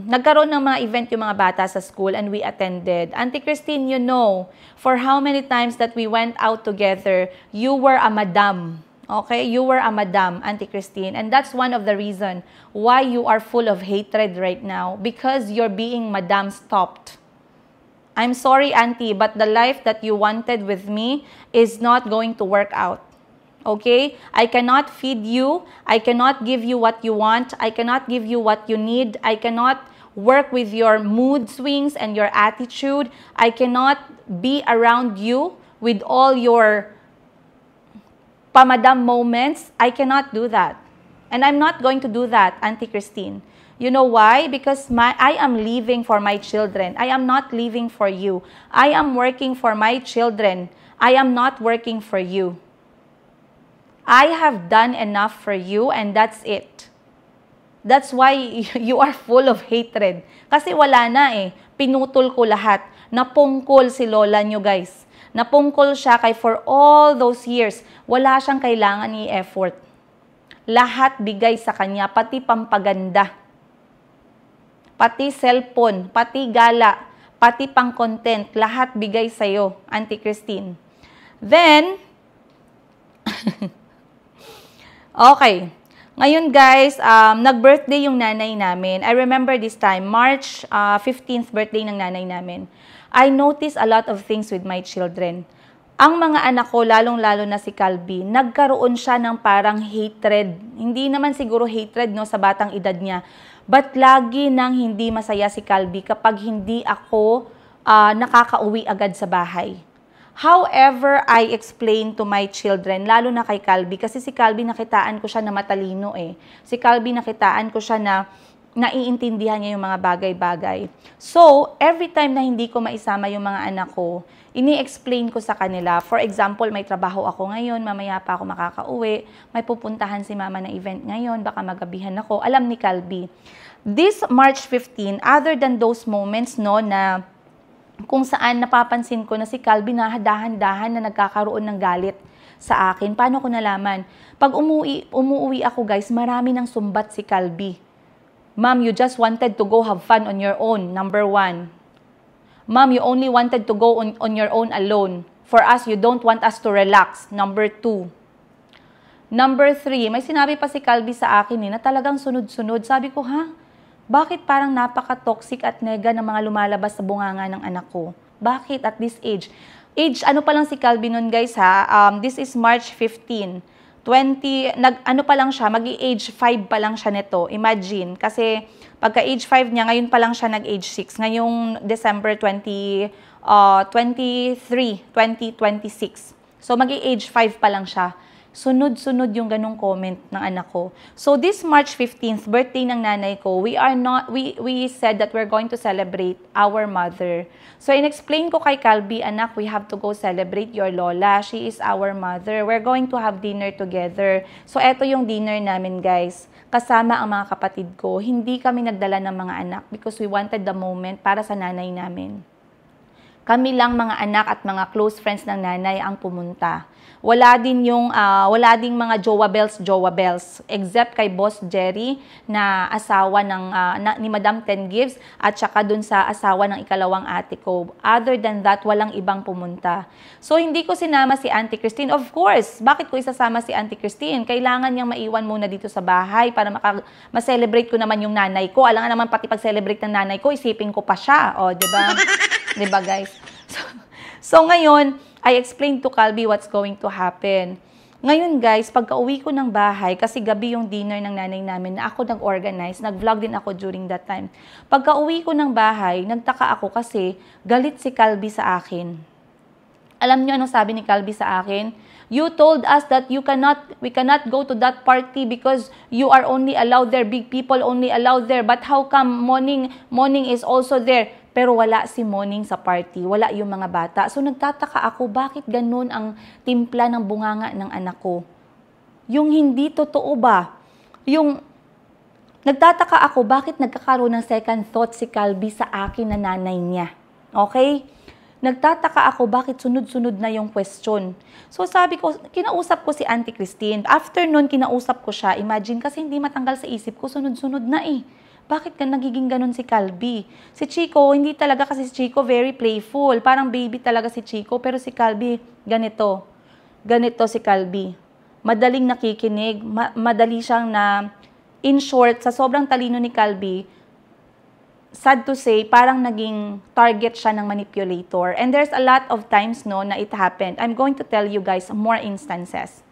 nagkaroon ng mga event yung mga bata sa school and we attended. Auntie Christine, you know, for how many times that we went out together, you were a madam. Okay? You were a madam, Auntie Christine. And that's one of the reasons why you are full of hatred right now. Because you're being madam stopped. I'm sorry, Auntie, but the life that you wanted with me is not going to work out. Okay? I cannot feed you. I cannot give you what you want. I cannot give you what you need. I cannot work with your mood swings and your attitude. I cannot be around you with all your pamadam moments. I cannot do that. And I'm not going to do that, Auntie Christine. You know why? Because I am living for my children. I am not living for you. I am working for my children. I am not working for you. I have done enough for you and that's it. That's why you are full of hatred. Kasi wala na eh. Pinutol ko lahat. Napungkol si lola nyo, guys. Napungkol siya kay for all those years. Wala siyang kailangan i-effort. Lahat bigay sa kanya, pati pampaganda. Pati cellphone, pati gala, pati pang-content. Lahat bigay sa'yo, Auntie Christine. Then, okay. Ngayon guys, nag-birthday yung nanay namin. I remember this time, March 15th birthday ng nanay namin. I noticed a lot of things with my children. Ang mga anak ko, lalong-lalo na si Calby, nagkaroon siya ng parang hatred. Hindi naman siguro hatred no, sa batang edad niya. But lagi nang hindi masaya si Calby kapag hindi ako nakakauwi agad sa bahay. However, I explain to my children, lalo na kay Calby, kasi si Calby nakitaan ko siya na matalino eh. Si Calby nakitaan ko siya na naiintindihan niya yung mga bagay-bagay. So, every time na hindi ko maisama yung mga anak ko, ini-explain ko sa kanila. For example, may trabaho ako ngayon, mamaya pa ako makakauwi, may pupuntahan si mama na event ngayon, baka magabihan ako. Alam ni Calby. This March 15, other than those moments no, na kung saan napapansin ko na si Calby na dahan-dahan na nagkakaroon ng galit sa akin. Paano ko nalaman? Pag umuwi ako guys, marami ng sumbat si Calby. Ma'am, you just wanted to go have fun on your own, number 1. Ma'am, you only wanted to go on your own alone. For us, you don't want us to relax, number 2. Number 3, may sinabi pa si Calby sa akin na talagang sunod-sunod. Sabi ko, ha? bakit parang napaka-toxic at nega ng mga lumalabas sa bunganga ng anak ko? Bakit at this age? Ano pa lang si Calvin nun guys ha? This is March 15. Ano pa lang siya, mag-age 5 pa lang siya nito. Imagine, kasi pagka age 5 niya, ngayon pa lang siya nag-age 6. Ngayong December 23, 2026. So, mag-age 5 pa lang siya. Sunod-sunod yung ganong comment ng anak ko. So, this March 15th, birthday ng nanay ko, we said that we're going to celebrate our mother. So, in-explain ko kay Calby, anak, we have to go celebrate your lola. She is our mother. We're going to have dinner together. So, eto yung dinner namin, guys. Kasama ang mga kapatid ko. Hindi kami nagdala ng mga anak because we wanted the moment para sa nanay namin. Kami lang mga anak at mga close friends ng nanay ang pumunta. Wala ding mga jowa bells, except kay Boss Jerry na asawa ni Madam Ten Gives at saka dun sa asawa ng ikalawang ate ko. Other than that, walang ibang pumunta. So, hindi ko sinama si Auntie Christine. Of course, bakit ko isasama si Auntie Christine? Kailangan niyang maiwan muna dito sa bahay para ma-celebrate ko naman yung nanay ko. Alam nga naman, pati pag-celebrate ng nanay ko, isipin ko pa siya. O, diba? Diba, guys? So ngayon, I explained to Calby what's going to happen. Ngayon guys, pagka-uwi ko ng bahay, kasi gabi yung dinner ng nanay namin na ako nag-organize, nag-vlog din ako during that time. Pagka-uwi ko ng bahay, nagtaka ako kasi galit si Calby sa akin. Alam niyo anong sabi ni Calby sa akin? You told us that we cannot go to that party because you are only allowed there, big people only allowed there. But how come Morning is also there? Pero wala si Morning sa party, wala yung mga bata. So nagtataka ako, bakit ganun ang timpla ng bunganga ng anak ko? Yung hindi totoo ba? Nagtataka ako, bakit nagkakaroon ng second thought si Calby sa akin na nanay niya? Okay? Nagtataka ako, bakit sunod-sunod na yung question. So sabi ko, kinausap ko si Auntie Christine. After nun, kinausap ko siya. Imagine, kasi hindi matanggal sa isip ko, sunod-sunod na eh. Bakit ka nagiging ganun si Calby? Si Chico, hindi talaga, kasi si Chico very playful. Parang baby talaga si Chico. Pero si Calby, ganito. Ganito si Calby. Madaling nakikinig. Madali siyang in short, sa sobrang talino ni Calby, sad to say, parang naging target siya ng manipulator. And there's a lot of times na it happened. I'm going to tell you guys more instances.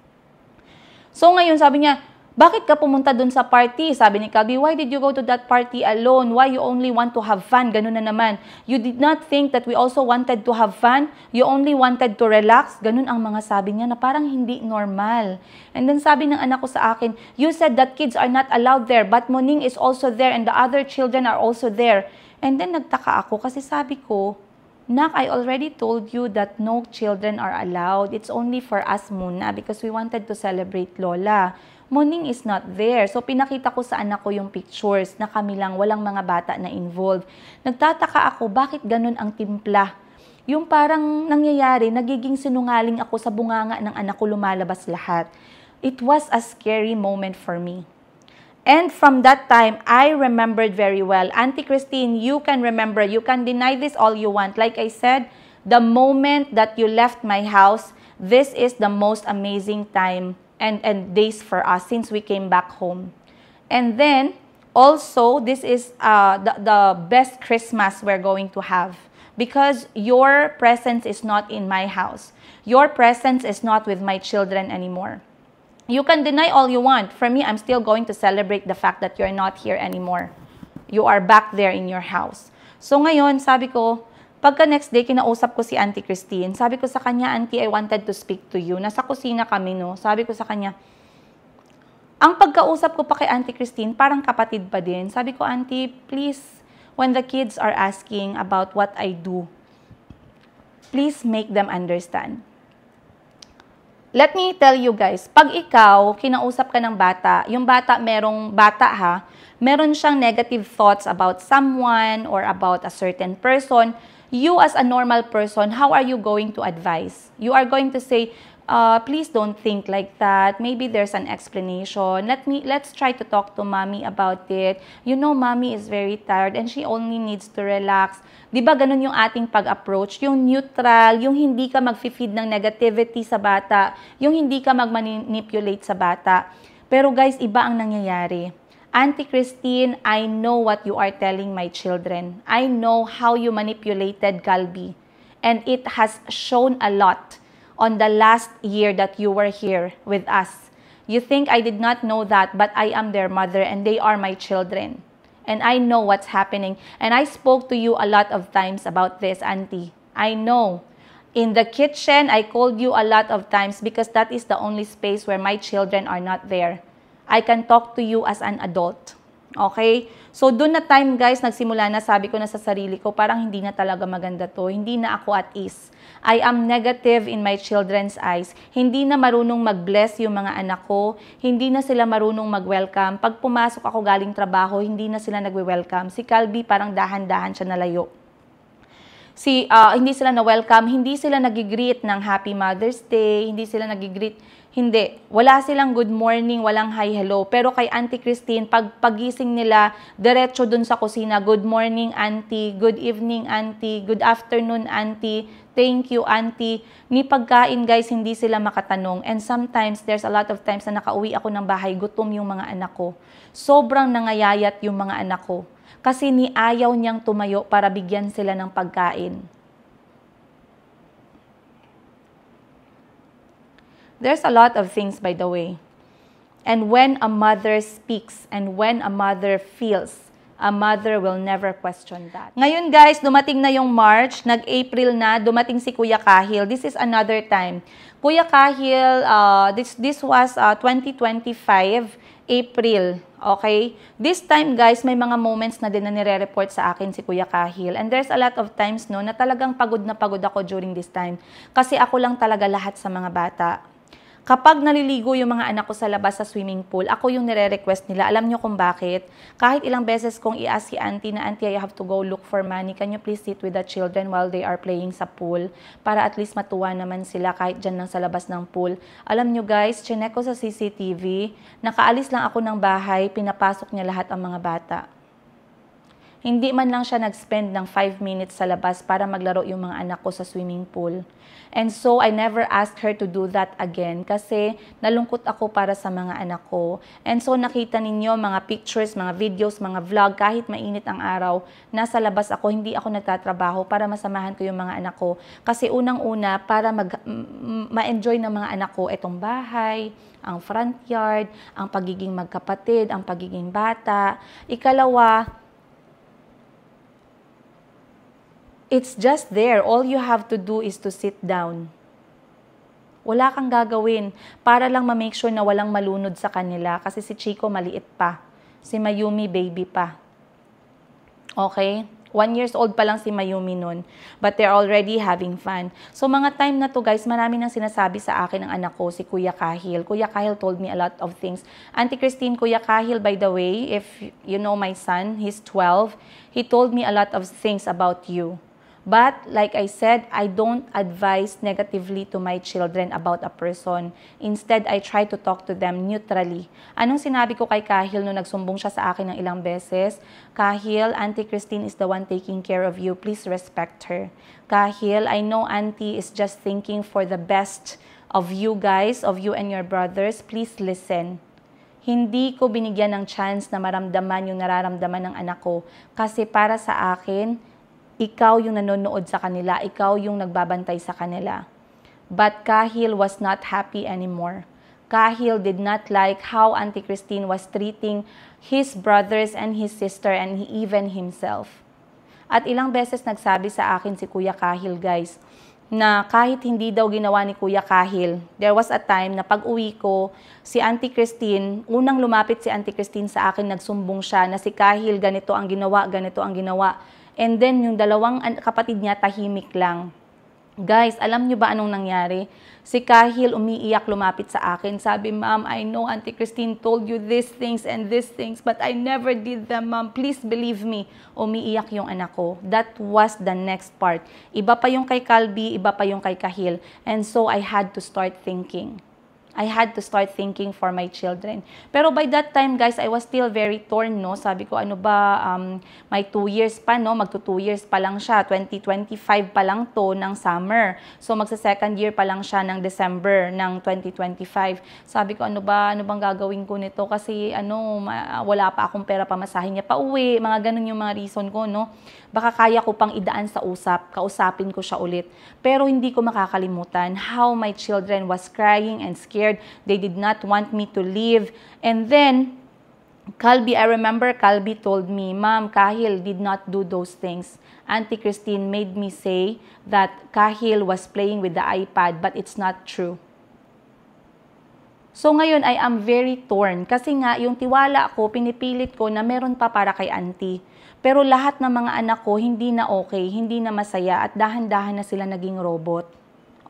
So ngayon, sabi niya, bakit ka pumunta dun sa party? Sabi ni Calby, why did you go to that party alone? Why you only want to have fun? Ganun na naman. You did not think that we also wanted to have fun? You only wanted to relax? Ganun ang mga sabi niya na parang hindi normal. And then sabi ng anak ko sa akin, you said that kids are not allowed there, but Morning is also there and the other children are also there. And then nagtaka ako kasi sabi ko, Nak, I already told you that no children are allowed. It's only for us muna because we wanted to celebrate Lola. Morning is not there. So, pinakita ko sa anak ko yung pictures na kami lang, walang mga bata na involved. Nagtataka ako, bakit ganun ang timpla? Yung parang nangyayari, nagiging sinungaling ako sa bunganga ng anak ko, lumalabas lahat. It was a scary moment for me. And from that time, I remembered very well. Auntie Christine, you can remember, you can deny this all you want. Like I said, the moment that you left my house, this is the most amazing time and days for us since we came back home. And then, also, this is the best Christmas we're going to have because your presence is not in my house. Your presence is not with my children anymore. You can deny all you want. For me, I'm still going to celebrate the fact that you're not here anymore. You are back there in your house. So ngayon, sabi ko, pagka next day, kinausap ko si Auntie Christine. Sabi ko sa kanya, Auntie, I wanted to speak to you. Nasa kusina kami, no? Sabi ko sa kanya, ang pagkausap ko pa kay Auntie Christine, parang kapatid pa din. Sabi ko, Auntie, please, when the kids are asking about what I do, please make them understand. Let me tell you guys, pag ikaw, kinausap ka ng bata, yung bata, meron siyang negative thoughts about someone or about a certain person, you as a normal person, how are you going to advise? You are going to say, please don't think like that. Maybe there's an explanation. Let's try to talk to mommy about it. You know, mommy is very tired and she only needs to relax. Diba ganun yung ating pag-approach? Yung neutral, yung hindi ka mag-feed ng negativity sa bata, yung hindi ka mag-manipulate sa bata. Pero guys, iba ang nangyayari. Auntie Christine, I know what you are telling my children. I know how you manipulated Calby. And it has shown a lot on the last year that you were here with us. You think I did not know that, but I am their mother and they are my children. And I know what's happening. And I spoke to you a lot of times about this, Auntie. I know. In the kitchen, I called you a lot of times because that is the only space where my children are not there. I can talk to you as an adult. Okay? So, doon na time, guys, nagsimula na, sabi ko na sa sarili ko, parang hindi na talaga maganda to. Hindi na ako at ease. I am negative in my children's eyes. Hindi na marunong mag-bless yung mga anak ko. Hindi na sila marunong mag-welcome. Pag pumasok ako galing trabaho, hindi na sila nagwe-welcome. Si Calby, parang dahan-dahan siya nalayo. Hindi sila na-welcome, hindi sila nag-greet ng Happy Mother's Day, hindi sila nag-greet, hindi. Wala silang good morning, walang hi, hello. Pero kay Auntie Christine, pagising nila, diretso dun sa kusina, good morning, Auntie, good evening, Auntie, good afternoon, Auntie, thank you, Auntie. Ni pagkain, guys, hindi sila makatanong. And sometimes, there's a lot of times na nakauwi ako ng bahay, gutom yung mga anak ko. Sobrang nangayayat yung mga anak ko. Kasi ayaw niyang tumayo para bigyan sila ng pagkain. There's a lot of things, by the way. And when a mother speaks and when a mother feels, a mother will never question that. Ngayon, guys, dumating na yung March, nag-April na, dumating si Kuya Kahil. This is another time. Kuya Kahil, this was 2025, April. Okay? This time, guys, may mga moments na din na nire-report sa akin si Kuya Kahil. And there's a lot of times, no, na talagang pagod na pagod ako during this time. Kasi ako lang talaga lahat sa mga bata. Kapag naliligo yung mga anak ko sa labas sa swimming pool, ako yung nire-request nila. Alam nyo kung bakit? Kahit ilang beses kong i-ask si Auntie na, Auntie, I have to go look for money. Can you please sit with the children while they are playing sa pool? Para at least matuwa naman sila kahit dyan lang sa labas ng pool. Alam nyo guys, chinek ko sa CCTV, nakaalis lang ako ng bahay, pinapasok niya lahat ang mga bata. Hindi man lang siya nag-spend ng 5 minutes sa labas para maglaro yung mga anak ko sa swimming pool. And so, I never asked her to do that again kasi nalungkot ako para sa mga anak ko. And so, nakita ninyo mga pictures, mga videos, mga vlog, kahit mainit ang araw, nasa labas ako, hindi ako nagtatrabaho para masamahan ko yung mga anak ko. Kasi unang-una, para ma-enjoy ng mga anak ko itong bahay, ang front yard, ang pagiging magkapatid, ang pagiging bata. Ikalawa, it's just there. All you have to do is to sit down. Wala kang gagawin para lang ma-make sure na walang malunod sa kanila kasi si Chico maliit pa. Si Mayumi baby pa. Okay? 1 years old pa lang si Mayumi nun. But they're already having fun. So mga time na to guys, marami nang sinasabi sa akin ng anak ko, si Kuya Kahil. Kuya Kahil told me a lot of things. Auntie Christine, Kuya Kahil, by the way, if you know my son, he's 12, he told me a lot of things about you. But, like I said, I don't advise negatively to my children about a person. Instead, I try to talk to them neutrally. Anong sinabi ko kay Kahil nung nagsumbong siya sa akin ng ilang beses? Kahil, Auntie Christine is the one taking care of you. Please respect her. Kahil, I know Auntie is just thinking for the best of you guys, of you and your brothers. Please listen. Hindi ko binigyan ng chance na maramdaman yung nararamdaman ng anak ko. Kasi para sa akin, ikaw yung nanonood sa kanila, ikaw yung nagbabantay sa kanila. But Kahil was not happy anymore. Kahil did not like how Auntie Christine was treating his brothers and his sister and even himself. At ilang beses nagsabi sa akin si Kuya Kahil, guys, na kahit hindi daw ginawa ni Kuya Kahil, there was a time na pag-uwi ko, si Auntie Christine, unang lumapit si Auntie Christine sa akin, nagsumbong siya na si Kahil ganito ang ginawa, ganito ang ginawa. And then, yung dalawang kapatid niya, tahimik lang. Guys, alam niyo ba anong nangyari? Si Kahil umiiyak lumapit sa akin. Sabi, Ma'am, I know Auntie Christine told you these things and these things, but I never did them, Ma'am. Please believe me. Umiiyak yung anak ko. That was the next part. Iba pa yung kay Calby, iba pa yung kay Kahil. And so, I had to start thinking. I had to start thinking for my children. Pero by that time, guys, I was still very torn, no? Sabi ko, ano ba, may 2 years pa, no? Magto 2 years pa lang siya. 2025 pa lang to ng summer. So, magsa-second year pa lang siya ng December ng 2025. Sabi ko, ano bang gagawin ko nito? Kasi, wala pa akong pera pamasahin niya pa uwi. Mga ganun yung mga reason ko, no? Baka kaya ko pang idaan sa kausapin ko siya ulit. Pero hindi ko makakalimutan how my children was crying and scared. They did not want me to leave. And then, I remember Calby told me, Ma'am, Kahil did not do those things. Auntie Christine made me say that Kahil was playing with the iPad, but it's not true. So ngayon, I am very torn kasi nga yung tiwala ko, pinipilit ko na meron pa para kay auntie. Pero lahat ng mga anak ko hindi na okay, hindi na masaya at dahan-dahan na sila naging robot.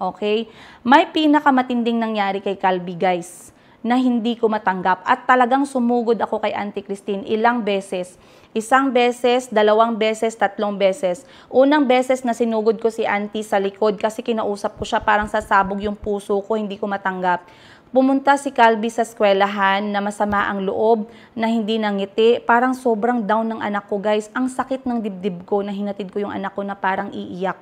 Okay? May pinakamatinding nangyari kay Calby, guys, na hindi ko matanggap at talagang sumugod ako kay Auntie Christine ilang beses. 1 beses, 2 beses, 3 beses. Unang beses na sinugod ko si Auntie sa likod kasi kinausap ko siya, parang sasabog yung puso ko, hindi ko matanggap. Pumunta si Calby sa eskwelahan na masama ang loob, na hindi nangiti. Parang sobrang down ng anak ko, guys. Ang sakit ng dibdib ko na hinatid ko yung anak ko na parang iiyak.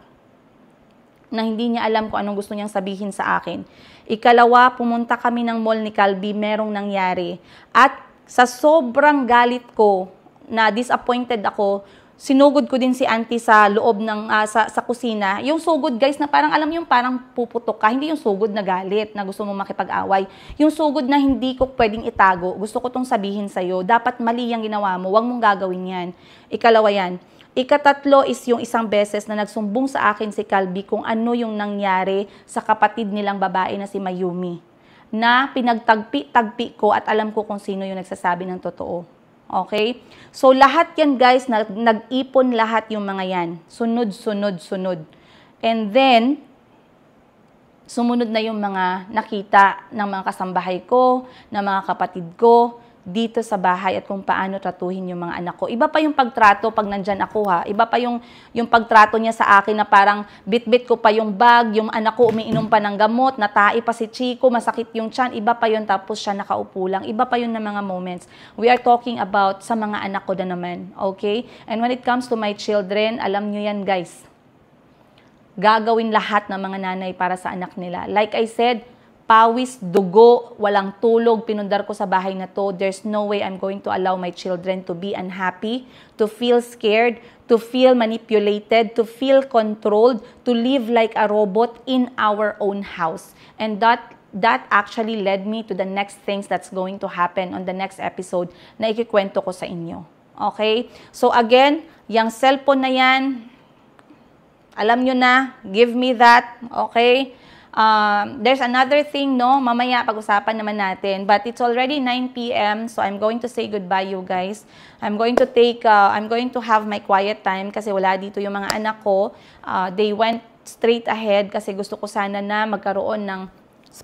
Na hindi niya alam kung anong gusto niyang sabihin sa akin. Ikalawa, pumunta kami ng mall ni Calby, merong nangyari. At sa sobrang galit ko, na disappointed ako, sinugod ko din si auntie sa loob ng sa kusina. Yung sugod, guys, na parang alam yung parang puputok ka. Hindi yung sugod na galit, na gusto mo makipag-away. Yung sugod na hindi ko pwedeng itago. Gusto ko tong sabihin sa'yo. Dapat mali yung ginawa mo. Huwag mong gagawin yan. Ikalawa yan. Ikatatlo is yung 1 beses na nagsumbong sa akin si Calby kung ano yung nangyari sa kapatid nilang babae na si Mayumi. Na pinagtagpi-tagpi ko at alam ko kung sino yung nagsasabi ng totoo. Okay? So, lahat yan, guys, nag-ipon lahat yung mga yan. Sunod. And then, sumunod na yung mga nakita ng mga kasambahay ko, ng mga kapatid ko, dito sa bahay at kung paano tratuhin yung mga anak ko. Iba pa yung pagtrato pag nandyan ako, ha. Iba pa yung pagtrato niya sa akin na parang bit-bit ko pa yung bag, yung anak ko umiinom pa ng gamot, natai pa si Chico, masakit yung tiyan. Iba pa yun, tapos siya nakaupo lang. Iba pa yun na mga moments. We are talking about sa mga anak ko na naman. Okay? And when it comes to my children, alam nyo yan, guys. Gagawin lahat ng mga nanay para sa anak nila. Like I said, pawis, dugo, walang tulog, pinundar ko sa bahay na to. There's no way I'm going to allow my children to be unhappy, to feel scared, to feel manipulated, to feel controlled, to live like a robot in our own house. And that actually led me to the next things that's going to happen on the next episode na ikikwento ko sa inyo. Okay? So again, yung cellphone na yan, alam nyo na, give me that, okay? There's another thing, no? Mamaya pag-usapan naman natin. But it's already 9 p.m. So I'm going to say goodbye, you guys. I'm going to have my quiet time kasi wala dito yung mga anak ko. They went straight ahead kasi gusto ko sana na magkaroon ng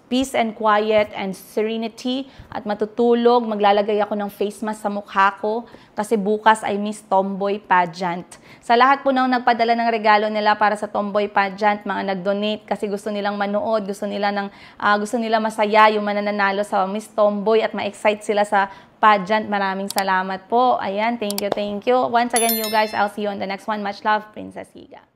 peace and quiet and serenity at matutulog. Maglalagay ako ng face mask sa mukha ko kasi bukas ay Miss Tomboy Pageant. Sa lahat po nang nagpadala ng regalo nila para sa Tomboy Pageant, mga nag-donate kasi gusto nilang manood, gusto nila masaya yung mananalo sa Miss Tomboy at ma-excite sila sa pageant. Maraming salamat po. Ayan, thank you. Once again, you guys, I'll see you on the next one. Much love, Princess Higa.